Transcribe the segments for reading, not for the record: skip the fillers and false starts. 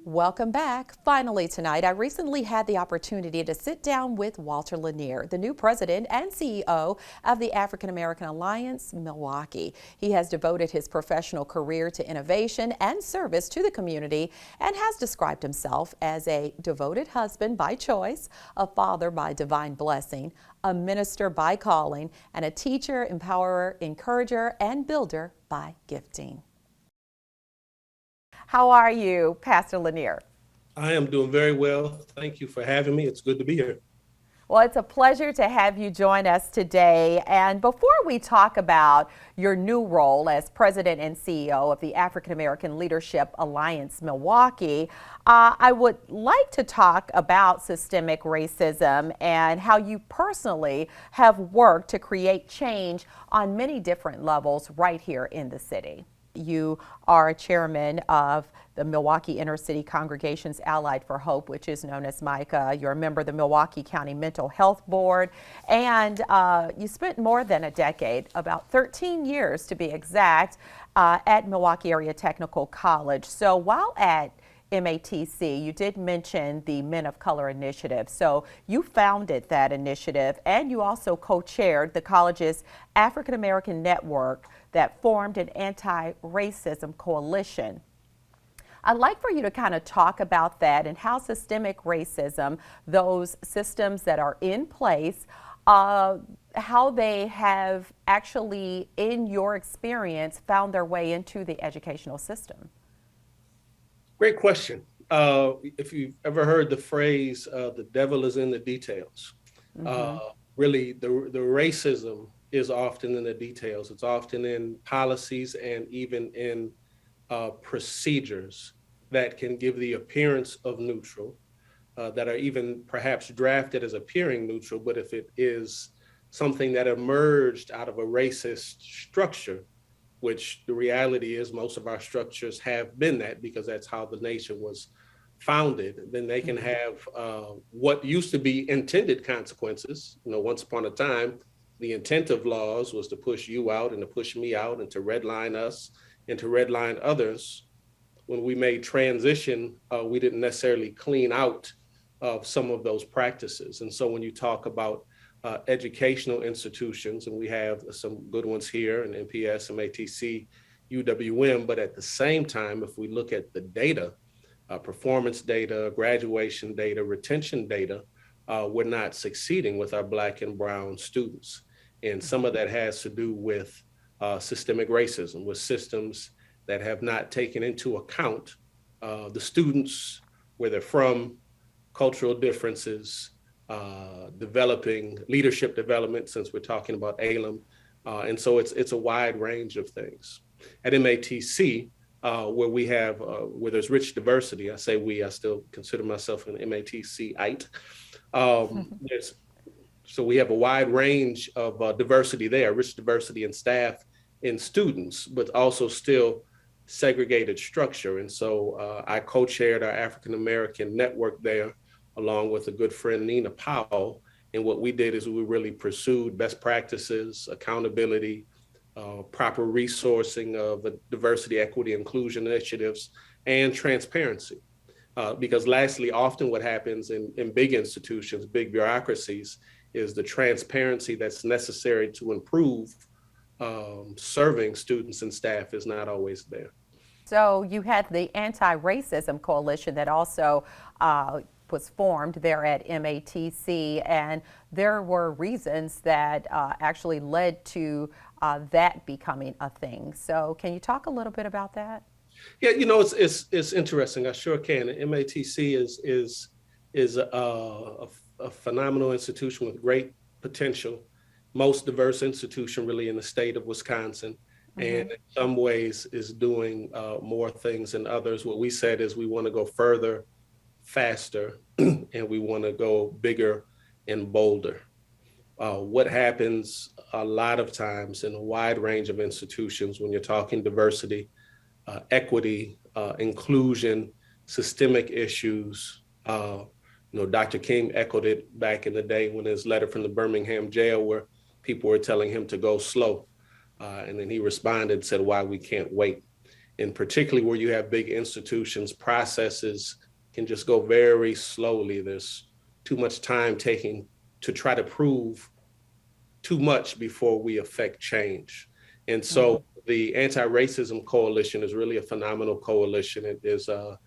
Welcome back. Finally tonight, I recently had the opportunity to sit down with Walter Lanier, the new president and CEO of the African American Alliance, Milwaukee. He has devoted his professional career to innovation and service to the community and has described himself as a devoted husband by choice, a father by divine blessing, a minister by calling, and a teacher, empowerer, encourager, and builder by gifting. How are you, Pastor Lanier? I am doing very well. Thank you for having me. It's good to be here. Well, it's a pleasure to have you join us today. And before we talk about your new role as president and CEO of the African American Leadership Alliance Milwaukee, I would like to talk about systemic racism and how you personally have worked to create change on many different levels right here in the city. You are a chairman of the Milwaukee Inner City Congregations Allied for Hope, which is known as MICA. You're a member of the Milwaukee County Mental Health Board, and you spent more than a decade, about 13 years to be exact, at Milwaukee Area Technical College. So while at MATC, you did mention the Men of Color Initiative. So you founded that initiative, and you also co-chaired the college's African American network that formed an anti-racism coalition. I'd like for you to kind of talk about that and how systemic racism, those systems that are in place, how they have actually, in your experience, found their way into the educational system. Great question. If you've ever heard the phrase, the devil is in the details, really the racism is often in the details. It's often in policies and even in procedures that can give the appearance of neutral, that are even perhaps drafted as appearing neutral, but if it is something that emerged out of a racist structure, which the reality is most of our structures have been that because that's how the nation was founded, then they can have what used to be intended consequences. You know, once upon a time, the intent of laws was to push you out and to push me out and to redline us and to redline others. When we made transition, we didn't necessarily clean out of some of those practices. And so when you talk about educational institutions, and we have some good ones here in MPS, MATC, UWM, but at the same time, if we look at the data, performance data, graduation data, retention data, we're not succeeding with our Black and brown students. And some of that has to do with systemic racism, with systems that have not taken into account the students, where they're from, cultural differences, developing leadership development, since we're talking about ALM. And so it's a wide range of things. At MATC, where we have, where there's rich diversity, I say we, I still consider myself an MATC-ite. So we have a wide range of diversity there, rich diversity in staff, in students, but also still segregated structure. And so I co-chaired our African American network there, along with a good friend, Nina Powell. And what we did is we really pursued best practices, accountability, proper resourcing of diversity, equity, inclusion initiatives, and transparency. Because lastly, often what happens in big institutions, big bureaucracies, is the transparency that's necessary to improve serving students and staff is not always there. So you had the Anti-Racism Coalition that also was formed there at MATC, and there were reasons that actually led to that becoming a thing. So can you talk a little bit about that? Yeah, you know, it's interesting. I sure can. MATC is a phenomenal institution with great potential, most diverse institution really in the state of Wisconsin, and in some ways is doing more things than others. What we said is we want to go further, faster, and we want to go bigger and bolder. What happens a lot of times in a wide range of institutions when you're talking diversity, equity, inclusion, systemic issues. Dr. King echoed it back in the day when his letter from the Birmingham jail, where people were telling him to go slow. And then he responded and said, why we can't wait. And particularly where you have big institutions, processes can just go very slowly. There's too much time taking to try to prove too much before we affect change. And Mhm. so the Anti-Racism Coalition is really a phenomenal coalition. It is the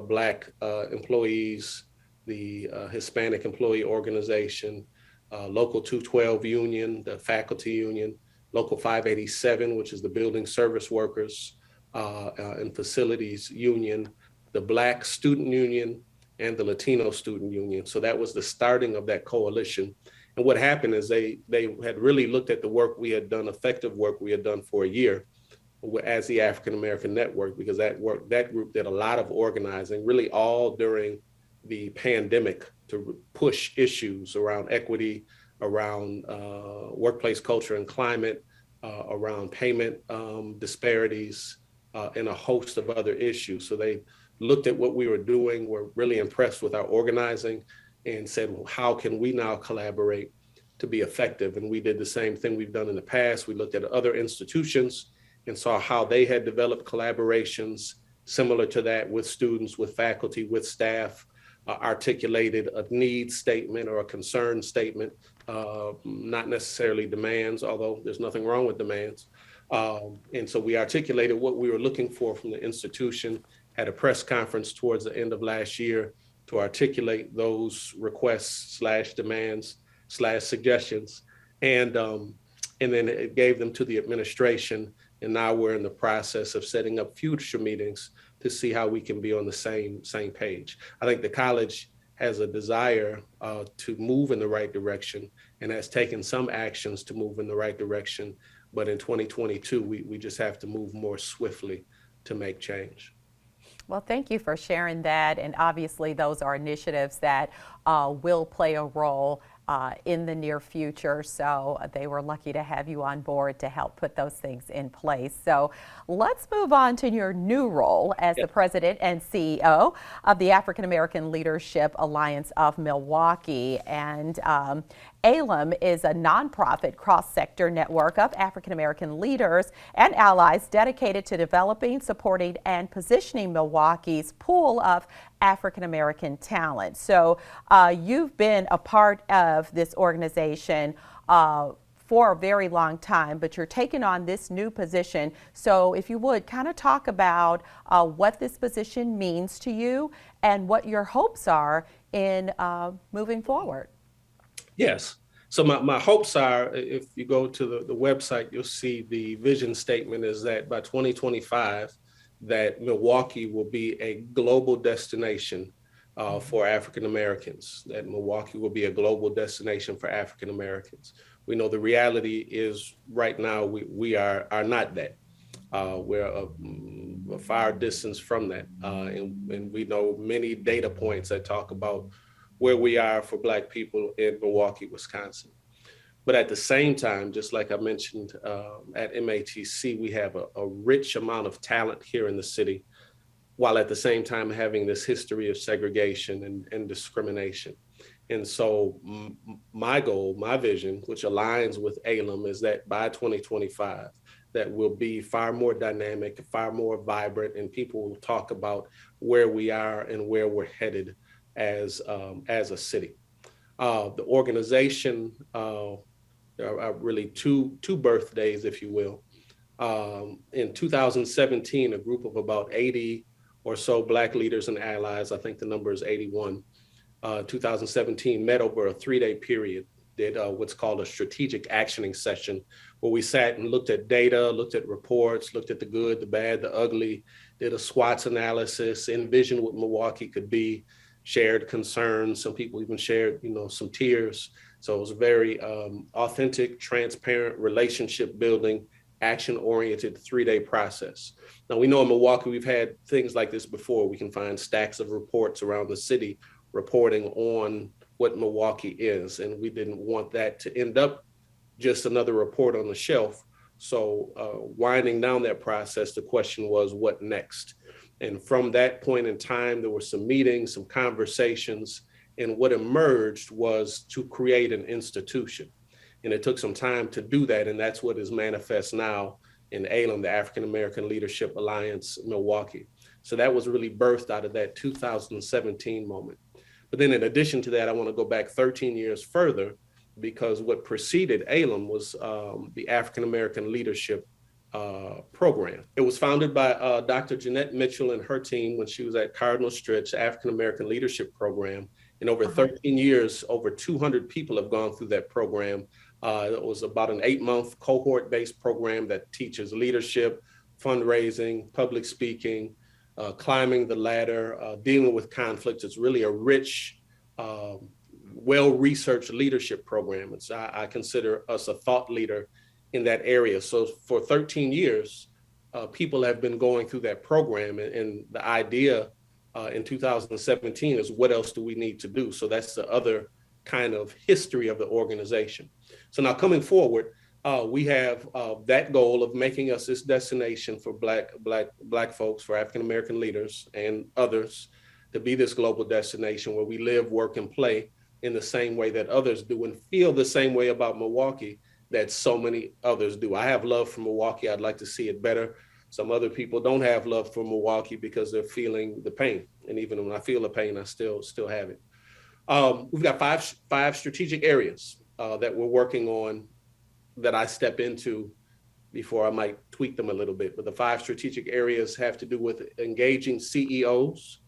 Black employees, the Hispanic employee organization, Local 212 union, the faculty union, Local 587, which is the building service workers and facilities union, the Black student union, and the Latino student union. So that was the starting of that coalition. And what happened is they had really looked at the work we had done, effective work we had done for a year as the African American Network, because that group did a lot of organizing, really all during the pandemic, to push issues around equity, around workplace culture and climate, around payment disparities, and a host of other issues. So they looked at what we were doing, were really impressed with our organizing, and said, well, how can we now collaborate to be effective? And we did the same thing we've done in the past. We looked at other institutions and saw how they had developed collaborations similar to that with students, with faculty, with staff, articulated a need statement or a concern statement, not necessarily demands, although there's nothing wrong with demands. And so we articulated what we were looking for from the institution, had a press conference towards the end of last year to articulate those requests / demands / suggestions. And then it gave them to the administration. And now we're in the process of setting up future meetings to see how we can be on the same page. I think the college has a desire to move in the right direction and has taken some actions to move in the right direction. But in 2022, we just have to move more swiftly to make change. Well, thank you for sharing that. And obviously, those are initiatives that will play a role in the near future. So they were lucky to have you on board to help put those things in place. So let's move on to your new role as the president and CEO of the African American Leadership Alliance of Milwaukee. And ALAM is a nonprofit cross-sector network of African American leaders and allies dedicated to developing, supporting, and positioning Milwaukee's pool of African American talent. So you've been a part of this organization for a very long time, but you're taking on this new position. So if you would kind of talk about what this position means to you and what your hopes are in moving forward. Yes. So my hopes are, if you go to the website, you'll see the vision statement is that by 2025, that Milwaukee will be a global destination for African Americans, that Milwaukee will be a global destination for African Americans. We know the reality is right now we are not that. We're a far distance from that. And we know many data points that talk about where we are for Black people in Milwaukee, Wisconsin. But at the same time, just like I mentioned at MATC, we have a rich amount of talent here in the city, while at the same time having this history of segregation and discrimination. And so my goal, my vision, which aligns with ALAM, is that by 2025, that will be far more dynamic, far more vibrant, and people will talk about where we are and where we're headed as a city. The organization are really two birthdays, if you will. In 2017, a group of about 80 or so Black leaders and allies, I think the number is 81, 2017 met over a 3-day period, did what's called a strategic actioning session, where we sat and looked at data, looked at reports, looked at the good, the bad, the ugly, did a SWOT analysis, envisioned what Milwaukee could be, shared concerns. Some people even shared, some tears. So it was a very authentic, transparent, relationship building, action-oriented 3-day process. Now, we know in Milwaukee, we've had things like this before. We can find stacks of reports around the city reporting on what Milwaukee is, and we didn't want that to end up just another report on the shelf. So winding down that process, the question was, what next? And from that point in time, there were some meetings, some conversations, and what emerged was to create an institution. And it took some time to do that, and that's what is manifest now in ALAM, the African American Leadership Alliance, Milwaukee. So that was really birthed out of that 2017 moment. But then in addition to that, I want to go back 13 years further, because what preceded ALAM was the African American Leadership Program. It was founded by Dr. Jeanette Mitchell and her team when she was at Cardinal Stritch African American Leadership Program. In over 13 years, over 200 people have gone through that program. It was about an 8-month cohort-based program that teaches leadership, fundraising, public speaking, climbing the ladder, dealing with conflicts. It's really a rich, well-researched leadership program. I consider us a thought leader in that area. So for 13 years, people have been going through that program, and the idea in 2017 is, what else do we need to do? So that's the other kind of history of the organization. So now coming forward, we have that goal of making us this destination for Black folks, for African American leaders and others, to be this global destination where we live, work, and play in the same way that others do, and feel the same way about Milwaukee that so many others do. I have love for Milwaukee. I'd like to see it better. Some other people don't have love for Milwaukee because they're feeling the pain. And even when I feel the pain, I still have it. We've got five strategic areas that we're working on, that I step into before I might tweak them a little bit. But the 5 strategic areas have to do with engaging CEOs,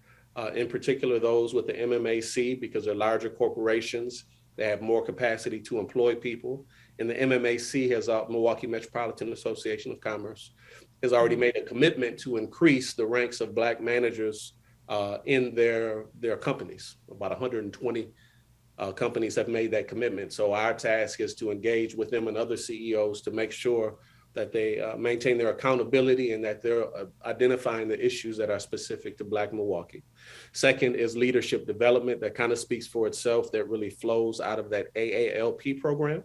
in particular those with the MMAC, because they're larger corporations. They have more capacity to employ people. And the MMAC has, Milwaukee Metropolitan Association of Commerce, has already made a commitment to increase the ranks of Black managers in their companies. About 120 companies have made that commitment. So our task is to engage with them and other CEOs to make sure that they maintain their accountability and that they're identifying the issues that are specific to Black Milwaukee. Second is leadership development. That kind of speaks for itself. That really flows out of that AALP program,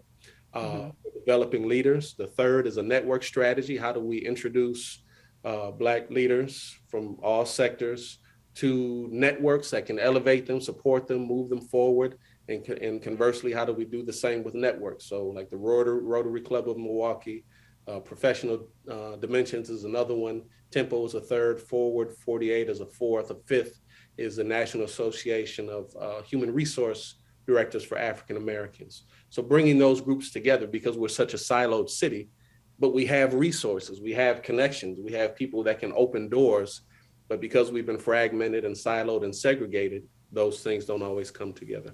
developing leaders. The third is a network strategy. How do we introduce Black leaders from all sectors to networks that can elevate them, support them, move them forward? And conversely, how do we do the same with networks? So like the Rotary Club of Milwaukee, Professional Dimensions is another one. Tempo is a third. Forward 48 is a fourth. A fifth is the National Association of Human Resource Directors for African Americans. So bringing those groups together, because we're such a siloed city, but we have resources, we have connections, we have people that can open doors, but because we've been fragmented and siloed and segregated, those things don't always come together.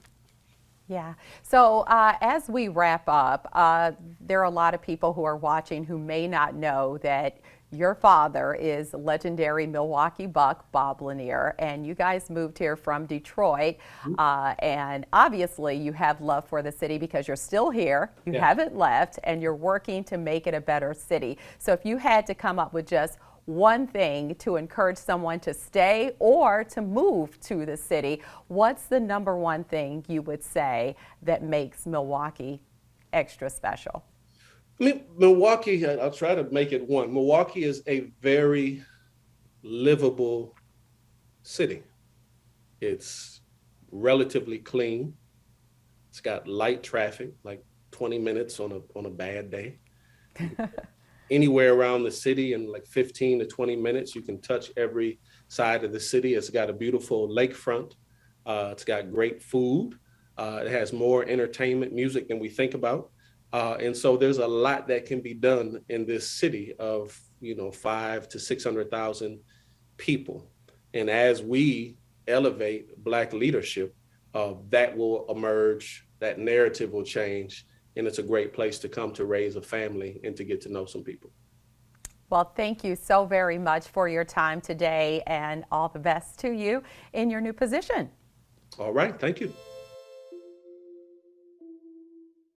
Yeah. So as we wrap up, there are a lot of people who are watching who may not know that your father is legendary Milwaukee Buck, Bob Lanier, and you guys moved here from Detroit. And obviously you have love for the city because you're still here, you haven't left, and you're working to make it a better city. So if you had to come up with just one thing to encourage someone to stay or to move to the city, what's the number one thing you would say that makes Milwaukee extra special? I mean, Milwaukee, I'll try to make it one. Milwaukee is a very livable city. It's relatively clean. It's got light traffic, like 20 minutes on a bad day. Anywhere around the city in like 15 to 20 minutes, you can touch every side of the city. It's got a beautiful lakefront. It's got great food. It has more entertainment, music than we think about. And so there's a lot that can be done in this city of, 500,000 to 600,000 people. And as we elevate Black leadership, that will emerge, that narrative will change. And it's a great place to come to raise a family and to get to know some people. Well, thank you so very much for your time today, and all the best to you in your new position. All right. Thank you.